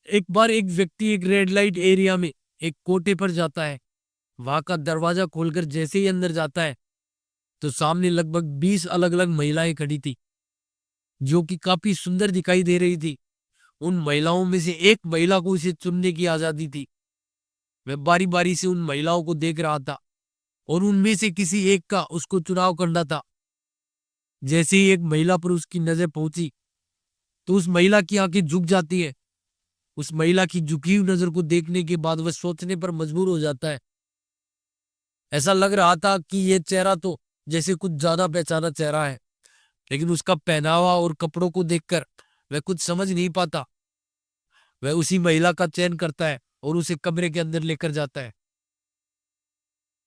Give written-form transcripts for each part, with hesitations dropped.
एक बार एक व्यक्ति एक रेड लाइट एरिया में एक कोटे पर जाता है। वहां का दरवाजा खोलकर जैसे ही अंदर जाता है तो सामने लगभग 20 अलग अलग महिलाएं खड़ी थी, जो कि काफी सुंदर दिखाई दे रही थी। उन महिलाओं में से एक महिला को उसे चुनने की आजादी थी। वह बारी बारी से उन महिलाओं को देख रहा था और उनमें से किसी एक का उसको चुनाव करना था। जैसे ही एक महिला पर उसकी नजर पहुंची तो उस महिला की आंखें झुक जाती है। उस महिला की झुकी हुई नजर को देखने के बाद वह सोचने पर मजबूर हो जाता है। ऐसा लग रहा था कि यह चेहरा तो जैसे कुछ ज्यादा पहचाना चेहरा है, लेकिन उसका पहनावा और कपड़ों को देखकर वह कुछ समझ नहीं पाता। वह उसी महिला का चयन करता है और उसे कमरे के अंदर लेकर जाता है।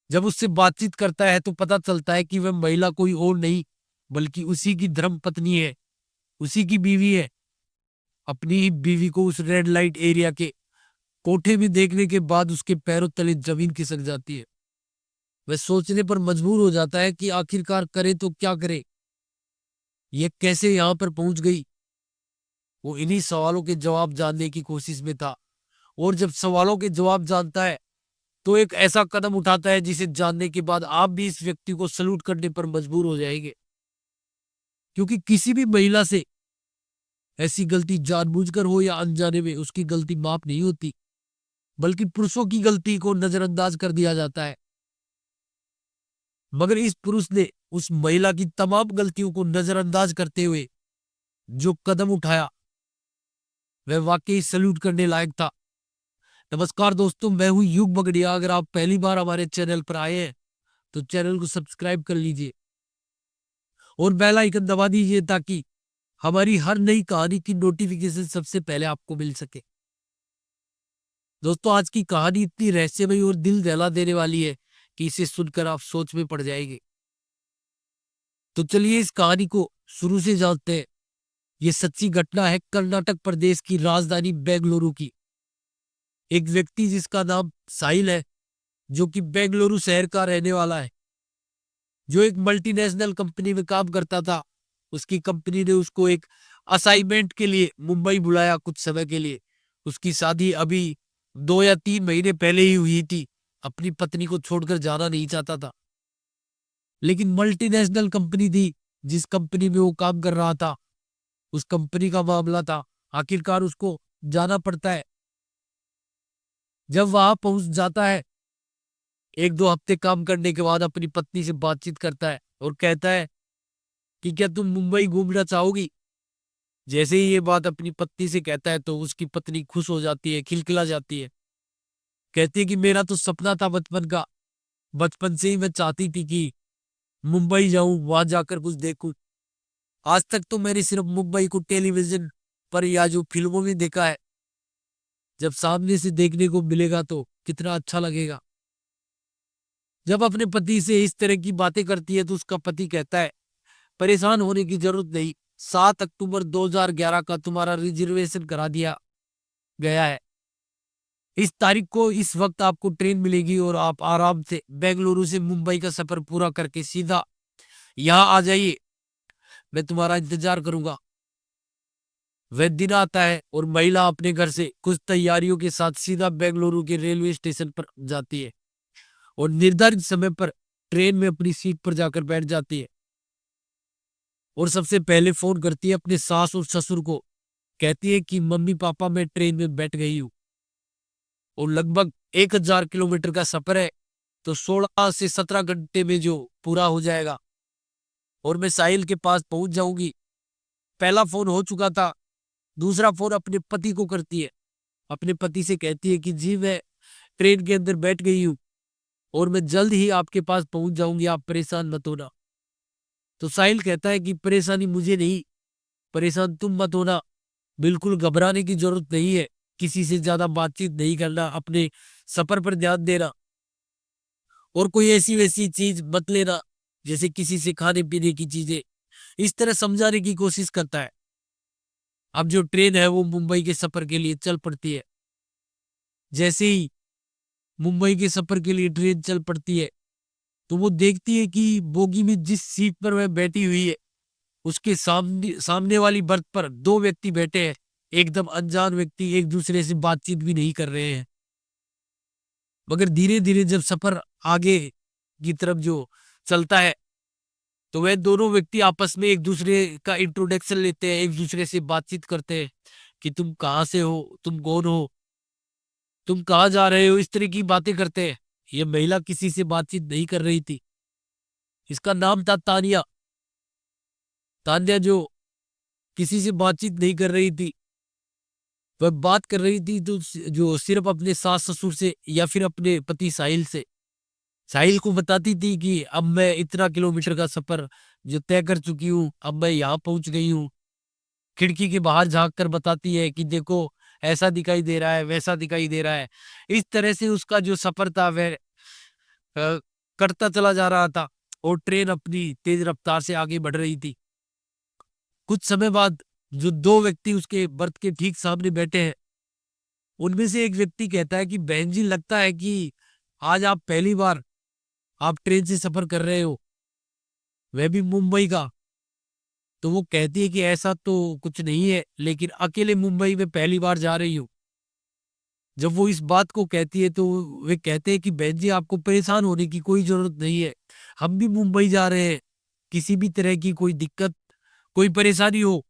जब उससे बातचीत करता है तो पता चलता है कि वह महिला कोई और नहीं बल्कि उसी की धर्म पत्नी है, उसी की बीवी है। अपनी ही बीवी को उस रेड लाइट एरिया के कोठे में देखने के बाद उसके पैरों तले जमीन खिसक जाती है। वह सोचने पर मजबूर हो जाता है कि आखिरकार करे तो क्या करे, यह कैसे यहां पर पहुंच गई। वो इन्हीं सवालों के जवाब जानने की कोशिश में था, और जब सवालों के जवाब जानता है तो एक ऐसा कदम उठाता है जिसे जानने के बाद आप भी इस व्यक्ति को सल्यूट करने पर मजबूर हो जाएंगे। क्योंकि किसी भी महिला से ऐसी गलती जानबूझकर हो या अनजाने में उसकी गलती माफ नहीं होती, बल्कि पुरुषों की गलती को नजरअंदाज कर दिया जाता है। मगर इस पुरुष ने उस महिला की तमाम गलतियों को नजरअंदाज करते हुए जो कदम उठाया वह वाकई सल्यूट करने लायक था। नमस्कार दोस्तों, मैं हूं युग बगड़िया। अगर आप पहली बार हमारे चैनल पर आए हैं तो चैनल को सब्सक्राइब कर लीजिए और बेल आइकन दबा दीजिए ताकि हमारी हर नई कहानी की नोटिफिकेशन सबसे पहले आपको मिल सके। दोस्तों, आज की कहानी इतनी रहस्यमयी और दिल दहला देने वाली है कि इसे सुनकर आप सोच में पड़ जाएंगे। तो चलिए इस कहानी को शुरू से जानते हैं। ये सच्ची घटना है कर्नाटक प्रदेश की राजधानी बेंगलुरु की। एक व्यक्ति जिसका नाम साहिल है, जो कि बेंगलुरु शहर का रहने वाला है, जो एक मल्टीनेशनल कंपनी में काम करता था। उसकी कंपनी ने उसको एक असाइनमेंट के लिए मुंबई बुलाया कुछ समय के लिए। उसकी शादी अभी 2 या 3 महीने पहले ही हुई थी। अपनी पत्नी को छोड़कर जाना नहीं चाहता था, लेकिन मल्टीनेशनल कंपनी थी जिस कंपनी में वो काम कर रहा था, उस कंपनी का मामला था। आखिरकार उसको जाना पड़ता है। जब वहां पहुंच जाता है, 1-2 हफ्ते काम करने के बाद अपनी पत्नी से बातचीत करता है और कहता है कि क्या तुम मुंबई घूमना चाहोगी। जैसे ही ये बात अपनी पत्नी से कहता है तो उसकी पत्नी खुश हो जाती है, खिलखिला जाती है। कहती है कि मेरा तो सपना था बचपन का, बचपन से ही मैं चाहती थी कि मुंबई जाऊं, वहां जाकर कुछ देखूं। आज तक तो मैंने सिर्फ मुंबई को टेलीविजन पर या जो फिल्मों में देखा है। जब सामने से देखने को मिलेगा तो कितना अच्छा लगेगा। जब अपने पति से इस तरह की बातें करती है तो उसका पति कहता है, परेशान होने की जरूरत नहीं, 7 अक्टूबर 2011 का तुम्हारा रिजर्वेशन करा दिया गया है। इस तारीख को इस वक्त आपको ट्रेन मिलेगी और आप आराम से बेंगलुरु से मुंबई का सफर पूरा करके सीधा यहाँ आ जाइए। मैं तुम्हारा इंतजार करूंगा। वह दिन आता है और महिला अपने घर से कुछ तैयारियों के साथ सीधा बेंगलुरु के रेलवे स्टेशन पर जाती है और निर्धारित समय पर ट्रेन में अपनी सीट पर जाकर बैठ जाती है और सबसे पहले फोन करती है अपने सास और ससुर को। कहती है कि मम्मी पापा, मैं ट्रेन में बैठ गई हूँ और लगभग 1000 किलोमीटर का सफर है, तो 16 से 17 घंटे में जो पूरा हो जाएगा और मैं साहिल के पास पहुंच जाऊंगी। पहला फोन हो चुका था। दूसरा फोन अपने पति को करती है। अपने पति से कहती है कि जी मैं ट्रेन के अंदर बैठ गई हूँ और मैं जल्द ही आपके पास पहुंच जाऊंगी, आप परेशान मत होना। तो साहिल कहता है कि परेशानी मुझे नहीं, परेशान तुम मत होना। बिल्कुल घबराने की जरूरत नहीं है। किसी से ज्यादा बातचीत नहीं करना, अपने सफर पर ध्यान देना और कोई ऐसी वैसी चीज मत लेना, जैसे किसी से खाने पीने की चीजें। इस तरह समझाने की कोशिश करता है। अब जो ट्रेन है वो मुंबई के सफर के लिए चल पड़ती है। जैसे ही मुंबई के सफर के लिए ट्रेन चल पड़ती है तो वो देखती है कि बोगी में जिस सीट पर वह बैठी हुई है उसके सामने सामने वाली बर्थ पर 2 व्यक्ति बैठे हैं। एकदम अनजान व्यक्ति एक दूसरे से बातचीत भी नहीं कर रहे हैं। मगर धीरे धीरे जब सफर आगे की तरफ जो चलता है तो वह दोनों व्यक्ति आपस में एक दूसरे का इंट्रोडक्शन लेते हैं, एक दूसरे से बातचीत करते हैं कि तुम कहाँ से हो, तुम कौन हो, तुम कहाँ जा रहे हो, इस तरह की बातें करते हैं। ये महिला किसी से बातचीत नहीं कर रही थी। इसका नाम था तानिया। तानिया जो किसी से बातचीत नहीं कर रही थी, वह बात कर रही थी तो जो सिर्फ अपने सास ससुर से या फिर अपने पति साहिल से। साहिल को बताती थी कि अब मैं इतना किलोमीटर का सफर जो तय कर चुकी हूँ, अब मैं यहाँ पहुंच गई हूँ। खिड़की के बाहर झांक कर बताती है कि देखो ऐसा दिखाई दे रहा है, वैसा दिखाई दे रहा है। इस तरह से उसका जो सफर था वह करता चला जा रहा था और ट्रेन अपनी तेज रफ्तार से आगे बढ़ रही थी। कुछ समय बाद जो दो व्यक्ति उसके बर्थ के ठीक सामने बैठे हैं, उनमें से एक व्यक्ति कहता है कि बहन जी, लगता है कि आज आप पहली बार आप ट्रेन से सफर कर रहे हो, वह भी मुंबई का। तो वो कहती है कि ऐसा तो कुछ नहीं है, लेकिन अकेले मुंबई में पहली बार जा रही हूँ। जब वो इस बात को कहती है तो वे कहते हैं कि बहन जी, आपको परेशान होने की कोई जरूरत नहीं है, हम भी मुंबई जा रहे हैं। किसी भी तरह की कोई दिक्कत, कोई परेशानी हो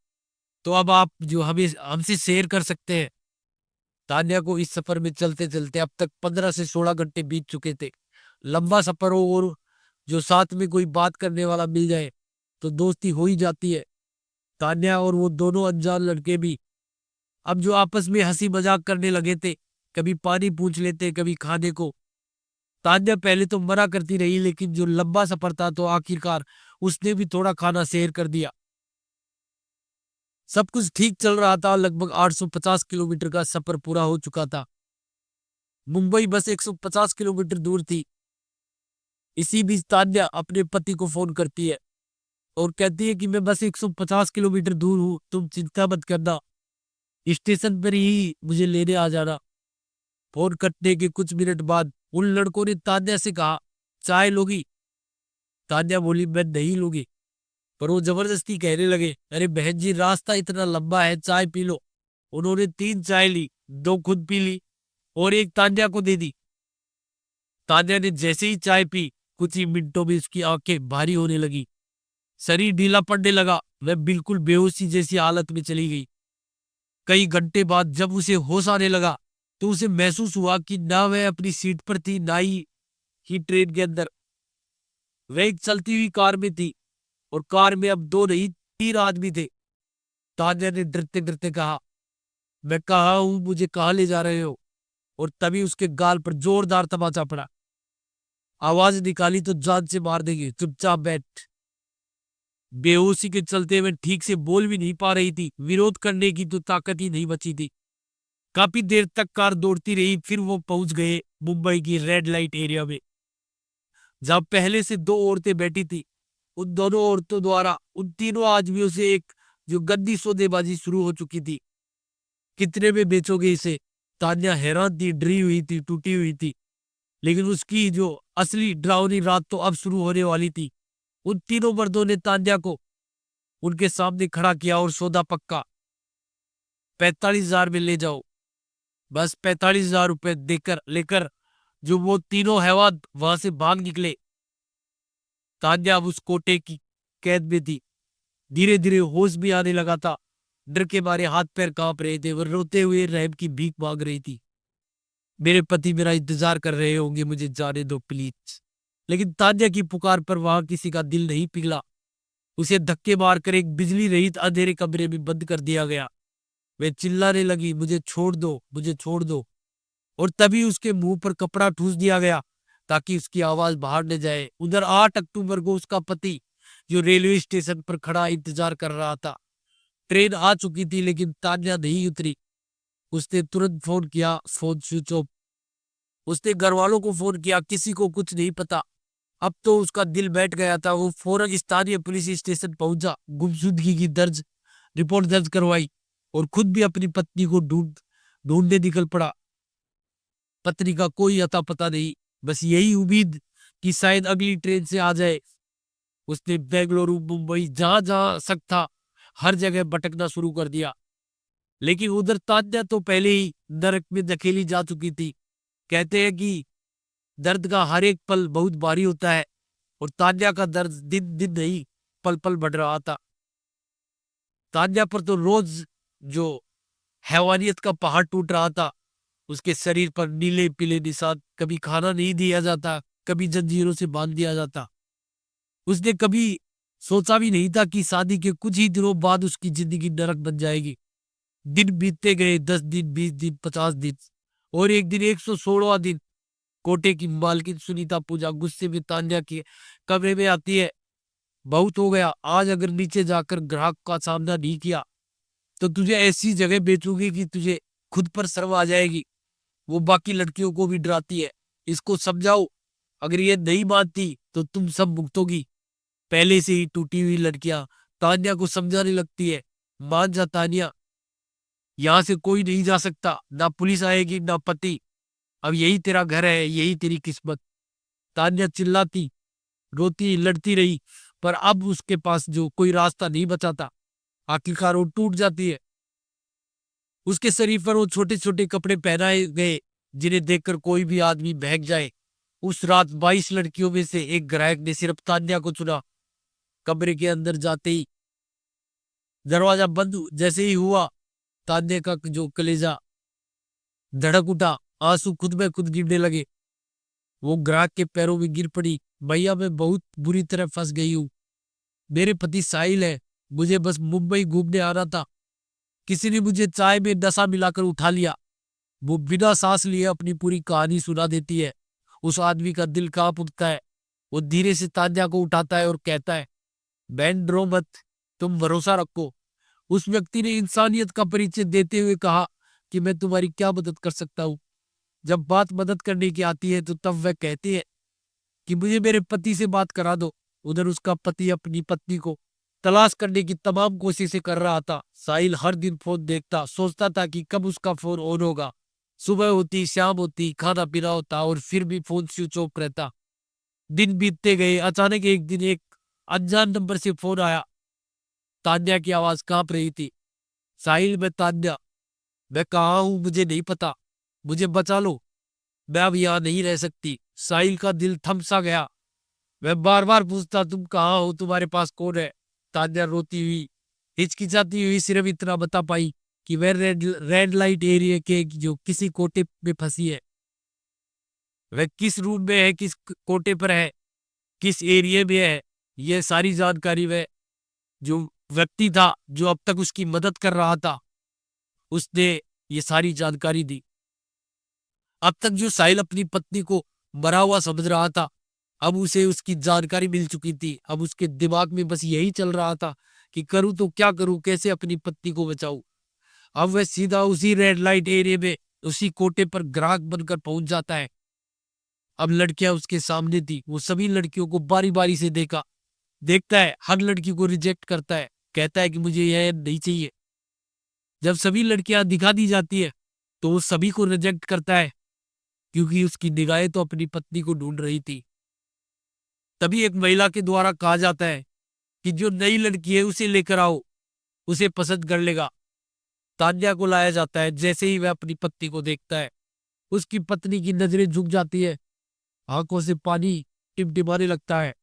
तो अब आप जो हमें हमसे शेयर कर सकते हैं। तान्या को इस सफर में चलते चलते अब तक 15 से 16 घंटे बीत चुके थे। लंबा सफर हो और जो साथ में कोई बात करने वाला मिल जाए तो दोस्ती हो ही जाती है। तान्या और वो दोनों अनजान लड़के भी अब जो आपस में हंसी मजाक करने लगे थे, कभी पानी पूछ लेते, कभी खाने को। तान्या पहले तो मना करती रही, लेकिन जो लंबा सफर था तो आखिरकार उसने भी थोड़ा खाना शेयर कर दिया। सब कुछ ठीक चल रहा था। लगभग 850 किलोमीटर का सफर पूरा हो चुका था। मुंबई बस 150 किलोमीटर दूर थी। इसी बीच तान्या अपने पति को फोन करती है और कहती है कि मैं बस 150 किलोमीटर दूर हूँ, तुम चिंता मत करना, स्टेशन पर ही मुझे लेने आ जाना। फोन कटने के कुछ मिनट बाद उन लड़कों ने तान्या से कहा, चाय लोगी? तान्या बोली, मैं नहीं लूंगी। पर वो जबरदस्ती कहने लगे, अरे बहन जी, रास्ता इतना लंबा है, चाय पी लो। उन्होंने 3 चाय ली, 2 खुद पी ली और एक तान्या को दे दी। तान्या ने जैसे ही चाय पी, कुछ ही मिनटों में उसकी आंखें भारी होने लगी, शरीर ढीला पड़ने लगा, वह बिल्कुल बेहोशी जैसी हालत में चली गई। कई घंटे बाद जब उसे होश आने लगा तो उसे महसूस हुआ कि ना वह अपनी सीट पर थी, ना ही ट्रेन के अंदर। वह एक चलती हुई कार में थी और कार में अब 2 नहीं 3 आदमी थे। तान्या ने डरते डरते कहा, मैं कहा हूं, मुझे कहाँ ले जा रहे हो? और तभी उसके गाल पर जोरदार तमाचा पड़ा। आवाज निकाली तो जान से मार देंगे, चुपचाप बैठ। बेहोशी के चलते वह ठीक से बोल भी नहीं पा रही थी, विरोध करने की तो ताकत ही नहीं बची थी। काफी देर तक कार दौड़ती रही, फिर वो पहुंच गए मुंबई की रेड लाइट एरिया में, जहां पहले से 2 औरतें बैठी थी। उन दोनों औरतों द्वारा उन तीनों आदमियों से एक जो गंदी सौदेबाजी शुरू हो चुकी थी। कितने में बेचोगे इसे? तान्या हैरान थी, डरी हुई थी, टूटी हुई थी, लेकिन उसकी जो असली डरावनी रात तो अब शुरू होने वाली थी। उन तीनों मर्दों ने तान्या को उनके सामने खड़ा किया और सौदा पक्का, 45,000 में ले जाओ। बस 45,000 रुपए देकर लेकर जो वो तीनों हैवान वहां से भाग निकले। तान्या अब उस कोटे की कैद में थी। धीरे धीरे होश भी आने लगा था। डर के मारे हाथ पैर कांप रहे थे, वह रोते हुए रहम की भीख मांग रही थी। मेरे पति मेरा इंतजार कर रहे होंगे, मुझे जाने दो प्लीज। लेकिन तान्या की पुकार पर वहां किसी का दिल नहीं पिघला। उसे धक्के मारकर एक बिजली रहित अंधेरे कमरे में बंद कर दिया गया। वह चिल्लाने लगी, मुझे छोड़ दो, मुझे छोड़ दो। और तभी उसके मुंह पर कपड़ा ठूस दिया गया ताकि उसकी आवाज बाहर न जाए। उधर 8 अक्टूबर को उसका पति जो रेलवे स्टेशन पर खड़ा इंतजार कर रहा था। ट्रेन आ चुकी थी लेकिन तान्या नहीं उतरी। उसने तुरंत फोन किया, फोन स्विच ऑफ। उसने घर वालों को फोन किया, किसी को कुछ नहीं पता। अब तो उसका दिल बैठ गया था। वो फौरन स्थानीय पुलिस स्टेशन पहुंचा, गुमशुदगी की दर्ज रिपोर्ट दर्ज करवाई और खुद भी अपनी पत्नी को ढूंढने निकल पड़ा। पत्नी का कोई अता पता नहीं, बस यही उम्मीद कि शायद अगली ट्रेन से आ जाए। उसने बेंगलुरु, मुंबई, जहां जहां सकता हर जगह भटकना शुरू कर दिया। लेकिन उधर तान्या तो पहले ही नरक में धकेली जा चुकी थी। कहते हैं कि दर्द का हर एक पल बहुत भारी होता है और तान्या का दर्द दिन दिन नहीं पल पल बढ़ रहा था। तान्या पर तो रोज जो हैवानियत का पहाड़ टूट रहा था। उसके शरीर पर नीले पीले निशान, कभी खाना नहीं दिया जाता, कभी जंजीरों से बांध दिया जाता। उसने कभी सोचा भी नहीं था कि शादी के कुछ ही दिनों बाद उसकी जिंदगी नरक बन जाएगी। दिन बीतते गए, 10 दिन, 20 दिन, 50 दिन और एक दिन 116वां दिन। कोटे की मालकिन सुनीता पूजा गुस्से में तान्या के कमरे में आती है। बहुत हो गया, आज अगर नीचे जाकर ग्राहक का सामना नहीं किया तो तुझे ऐसी जगह बेचूंगी कि तुझे खुद पर शर्म आ जाएगी। वो बाकी लड़कियों को भी डराती है, इसको समझाओ, अगर ये नहीं मानती तो तुम सब भुगतोगी। पहले से ही टूटी हुई लड़कियां तान्या को समझाने लगती है, मान जा तान्या, यहाँ से कोई नहीं जा सकता, ना पुलिस आएगी ना पति। अब यही तेरा घर है, यही तेरी किस्मत। तान्या चिल्लाती, रोती, लड़ती रही, पर अब उसके पास जो कोई रास्ता नहीं बचा था। आखिरकार वो टूट जाती है। उसके शरीर पर वो छोटे छोटे कपड़े पहनाए गए जिन्हें देखकर कोई भी आदमी बहक जाए। उस रात 22 लड़कियों में से एक ग्राहक ने सिर्फ तान्या को चुना। कमरे के अंदर जाते ही दरवाजा बंद जैसे ही हुआ, तान्या का जो कलेजा धड़क उठा, आंसू खुद में खुद गिरने लगे। वो ग्राहक के पैरों में गिर पड़ी, भैया मैं बहुत बुरी तरह फंस गई हूँ। मेरे पति साहिल है, मुझे बस मुंबई घूमने आना था। किसी ने मुझे चाय में नशा मिलाकर उठा लिया। वो बिना सांस लिए अपनी पूरी कहानी सुना देती है। उस आदमी का दिल कांप उठता है। वो धीरे से तान्या को उठाता है और कहता है, बहन डरो मत, तुम भरोसा रखो। उस व्यक्ति ने इंसानियत का परिचय देते हुए कहा कि मैं तुम्हारी क्या मदद कर सकता हूँ। जब बात मदद करने की आती है तो तब वह कहती है कि मुझे मेरे पति से बात करा दो। उधर उसका पति अपनी पत्नी को तलाश करने की तमाम कोशिशें कर रहा था। साहिल हर दिन फोन देखता, सोचता था कि कब उसका फोन ऑन होगा। सुबह होती, शाम होती, खाना पीना होता और फिर भी फोन स्विच ऑफ रहता। दिन बीतते गए। अचानक एक दिन एक अनजान नंबर से फोन आया। तान्या की आवाज कांप रही थी, साहिल मैं तान्या, मैं कहाँ हूं मुझे नहीं पता, मुझे बचा लो, मैं अब यहाँ नहीं रह सकती। साहिल का दिल थम सा गया। मैं बार बार पूछता तुम कहाँ हो, तुम्हारे पास कौन है। तान्या रोती हुई, हिचकिचाती हुई सिर्फ इतना बता पाई कि वह रेड लाइट एरिया के जो किसी कोटे में फंसी है। वह किस रूम में है, किस कोटे पर है, किस एरिया में है, यह सारी जानकारी वह जो व्यक्ति था जो अब तक उसकी मदद कर रहा था, उसने ये सारी जानकारी दी। अब तक जो साहिल अपनी पत्नी को मरा हुआ समझ रहा था, अब उसे उसकी जानकारी मिल चुकी थी। अब उसके दिमाग में बस यही चल रहा था कि करूं तो क्या करूं, कैसे अपनी पत्नी को बचाऊं। अब वह सीधा उसी रेड लाइट एरिया में उसी कोटे पर ग्राहक बनकर पहुंच जाता है। अब लड़कियां उसके सामने थी। वो सभी लड़कियों को बारी बारी से देखता है, हर लड़की को रिजेक्ट करता है, कहता है कि मुझे यह नहीं चाहिए। जब सभी लड़कियां दिखा दी जाती है तो वो सभी को रिजेक्ट करता है, क्योंकि उसकी निगाहें तो अपनी पत्नी को ढूंढ रही थी। तभी एक महिला के द्वारा कहा जाता है कि जो नई लड़की है उसे लेकर आओ, उसे पसंद कर लेगा। तान्या को लाया जाता है। जैसे ही वह अपनी पत्नी को देखता है, उसकी पत्नी की नजरें झुक जाती है, आंखों से पानी टिमटिमाने लगता है।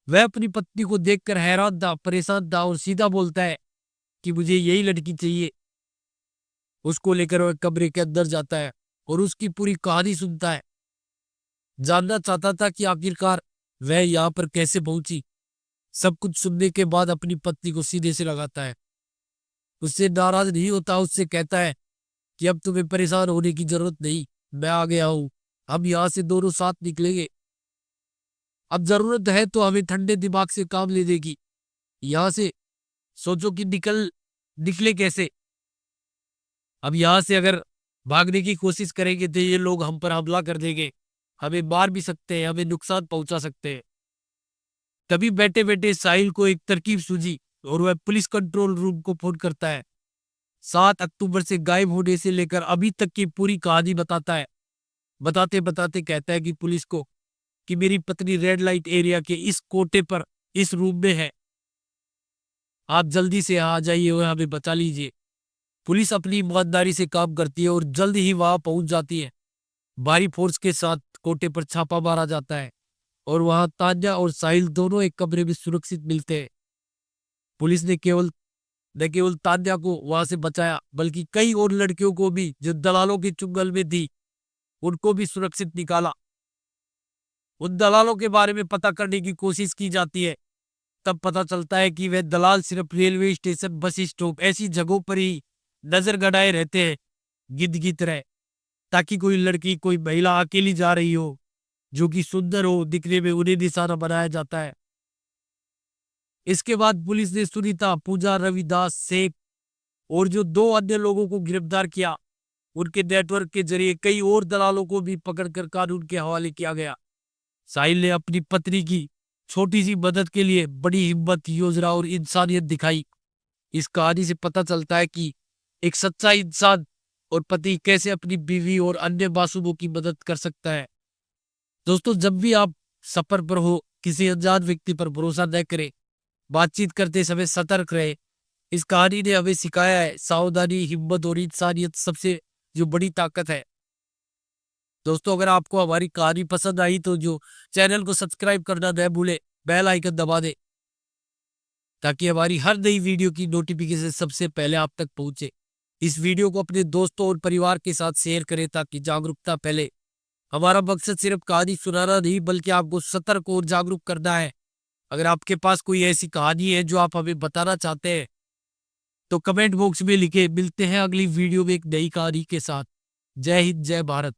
वह अपनी पत्नी को देखकर हैरान था, परेशान था और सीधा बोलता है कि मुझे यही लड़की चाहिए। उसको लेकर वह कमरे के अंदर जाता है और उसकी पूरी कहानी सुनता है। जानना चाहता था कि आखिरकार वह यहाँ पर कैसे पहुंची। सब कुछ सुनने के बाद अपनी पत्नी को सीधे से लगाता है, उससे नाराज नहीं होता, उससे कहता है कि अब तुम्हें परेशान होने की जरूरत नहीं, मैं आ गया हूं, हम यहाँ से दोनों साथ निकलेंगे। अब जरूरत है तो हमें ठंडे दिमाग से काम ले देगी। यहाँ से सोचो कि निकले कैसे। अब यहाँ से अगर भागने की कोशिश करेंगे तो ये लोग हम पर हमला कर देंगे, हमें मार भी सकते हैं, हमें नुकसान पहुंचा सकते हैं। तभी बैठे बैठे साहिल को एक तरकीब सूझी और वह पुलिस कंट्रोल रूम को फोन करता है। 7 अक्टूबर से गायब होने से लेकर अभी तक की पूरी कहानी बताता है। बताते बताते कहता है कि पुलिस को कि मेरी पत्नी रेड लाइट एरिया के इस कोटे पर इस रूम में है, आप जल्दी से यहाँ आ जाइए और हमें बचा लीजिए। पुलिस अपनी ईमानदारी से काम करती है और जल्द ही वहां पहुंच जाती है। भारी फोर्स के साथ कोटे पर छापा मारा जाता है और वहां तान्या और साहिल दोनों एक कमरे में सुरक्षित मिलते हैं। पुलिस ने न केवल तान्या को वहां से बचाया, बल्कि कई और लड़कियों को भी जो दलालों के चुंगल में थी, उनको भी सुरक्षित निकाला। उन दलालों के बारे में पता करने की कोशिश की जाती है। तब पता चलता है कि वे दलाल सिर्फ रेलवे स्टेशन, बस स्टॉप ऐसी जगहों पर ही नजर गड़ाए रहते हैं, गिद्ध की तरह, ताकि कोई लड़की, कोई महिला अकेली जा रही हो, जो कि सुंदर हो दिखने में, उन्हें निशाना बनाया जाता है। इसके बाद पुलिस ने सुनीता, पूजा, रविदास, शेख और जो 2 अन्य लोगों को गिरफ्तार किया। उनके नेटवर्क के जरिए कई और दलालों को भी पकड़कर कानून के हवाले किया गया। साहिल ने अपनी पत्नी की छोटी सी मदद के लिए बड़ी हिम्मत, योजना और इंसानियत दिखाई। इस कहानी से पता चलता है कि एक सच्चा इंसान और पति कैसे अपनी बीवी और अन्य मासूमों की मदद कर सकता है। दोस्तों, जब भी आप सफर पर हो, किसी अनजान व्यक्ति पर भरोसा न करें, बातचीत करते समय सतर्क रहे। इस कहानी ने हमें सिखाया है सावधानी, हिम्मत और इंसानियत सबसे जो बड़ी ताकत है। दोस्तों, अगर आपको हमारी कहानी पसंद आई तो जो चैनल को सब्सक्राइब करना न भूले, बेल आइकन दबा दे, ताकि हमारी हर नई वीडियो की नोटिफिकेशन सबसे पहले आप तक पहुंचे। इस वीडियो को अपने दोस्तों और परिवार के साथ शेयर करें ताकि जागरूकता फैले। हमारा मकसद सिर्फ कहानी सुनाना नहीं, बल्कि आपको सतर्क और जागरूक करना है। अगर आपके पास कोई ऐसी कहानी है जो आप हमें बताना चाहते हैं, तो कमेंट बॉक्स में लिखे। मिलते हैं अगली वीडियो में एक नई कहानी के साथ। जय हिंद, जय भारत।